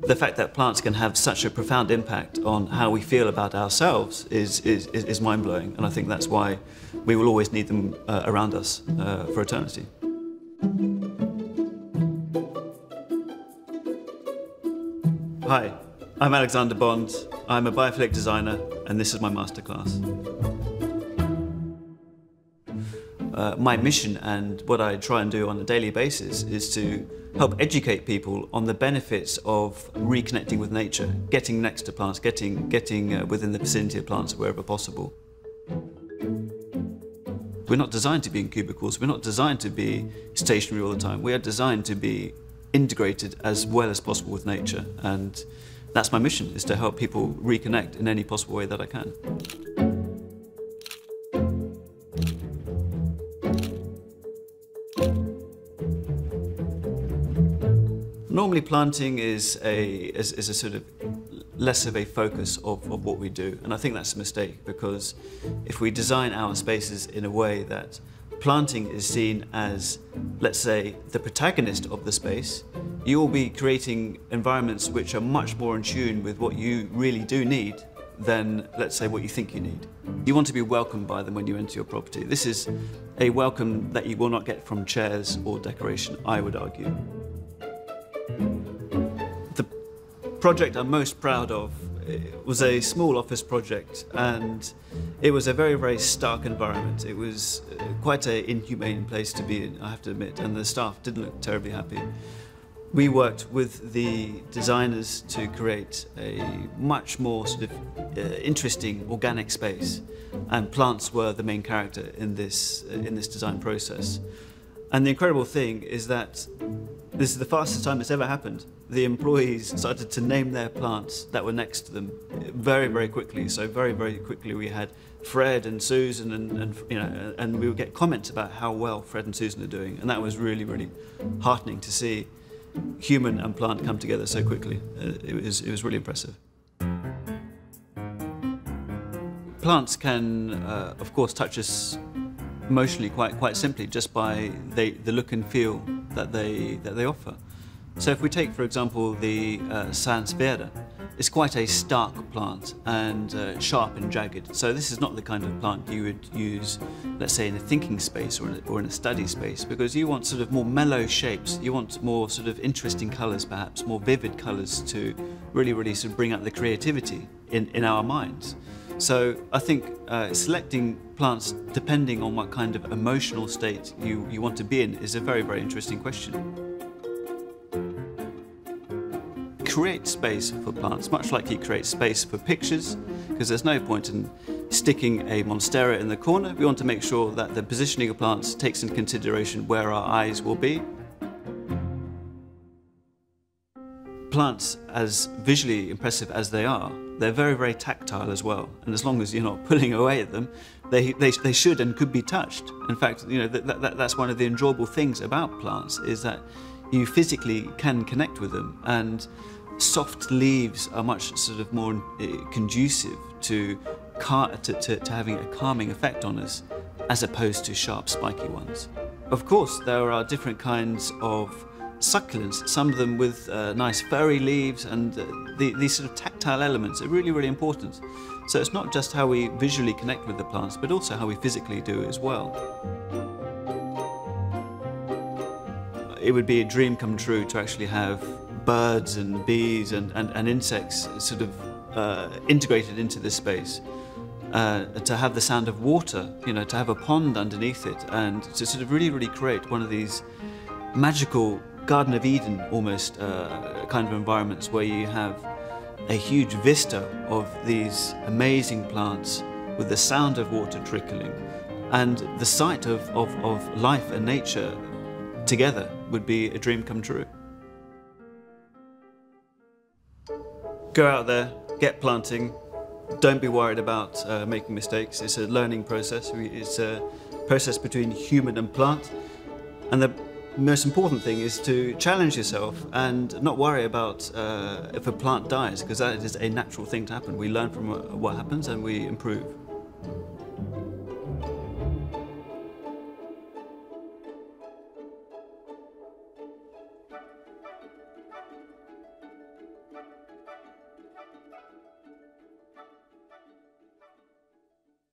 The fact that plants can have such a profound impact on how we feel about ourselves is mind-blowing, and I think that's why we will always need them around us for eternity. Hi, I'm Alexander Bond. I'm a biophilic designer, and this is my masterclass. My mission and what I try and do on a daily basis is to help educate people on the benefits of reconnecting with nature, getting next to plants, getting within the vicinity of plants wherever possible. We're not designed to be in cubicles, we're not designed to be stationary all the time. We are designed to be integrated as well as possible with nature, and that's my mission, is to help people reconnect in any possible way that I can. Normally planting is a sort of less of a focus of what we do, and I think that's a mistake, because if we design our spaces in a way that planting is seen as, let's say, the protagonist of the space, you will be creating environments which are much more in tune with what you really do need than, let's say, what you think you need. You want to be welcomed by them when you enter your property. This is a welcome that you will not get from chairs or decoration, I would argue. The project I'm most proud of was a small office project, and it was a very, very stark environment. It was quite an inhumane place to be in, I have to admit, and the staff didn't look terribly happy. We worked with the designers to create a much more sort of interesting organic space, and plants were the main character in this design process. And the incredible thing is that this is the fastest time it's ever happened. The employees started to name their plants that were next to them very, very quickly. So very, very quickly we had Fred and Susan, and we would get comments about how well Fred and Susan are doing, and that was really, really heartening to see human and plant come together so quickly. It was really impressive. Plants can, of course, touch us emotionally quite simply just by the look and feel that they offer. So if we take, for example, the sansevieria, it's quite a stark plant and sharp and jagged. So this is not the kind of plant you would use, let's say, in a thinking space or in a study space, because you want sort of more mellow shapes. You want more sort of interesting colours, perhaps more vivid colours, to really sort of bring out the creativity in our minds. So I think selecting plants depending on what kind of emotional state you want to be in is a very, very interesting question. Create space for plants, much like you create space for pictures, because there's no point in sticking a monstera in the corner. We want to make sure that the positioning of plants takes into consideration where our eyes will be. Plants, as visually impressive as they are, they're very, very tactile as well. And as long as you're not pulling away at them, they should and could be touched. In fact, you know, that's one of the enjoyable things about plants, is that you physically can connect with them, and soft leaves are much sort of more conducive to having a calming effect on us, as opposed to sharp, spiky ones. Of course, there are different kinds of succulents, some of them with nice furry leaves, and these sort of tactile elements are really, really important. So it's not just how we visually connect with the plants, but also how we physically do as well. It would be a dream come true to actually have birds and bees and insects sort of integrated into this space. To have the sound of water, you know, to have a pond underneath it, and to sort of really create one of these magical Garden of Eden almost kind of environments, where you have a huge vista of these amazing plants with the sound of water trickling, and the sight of life and nature together would be a dream come true. Go out there, get planting. Don't be worried about making mistakes. It's a learning process. It's a process between human and plant. And the most important thing is to challenge yourself and not worry about if a plant dies, because that is a natural thing to happen. We learn from what happens and we improve.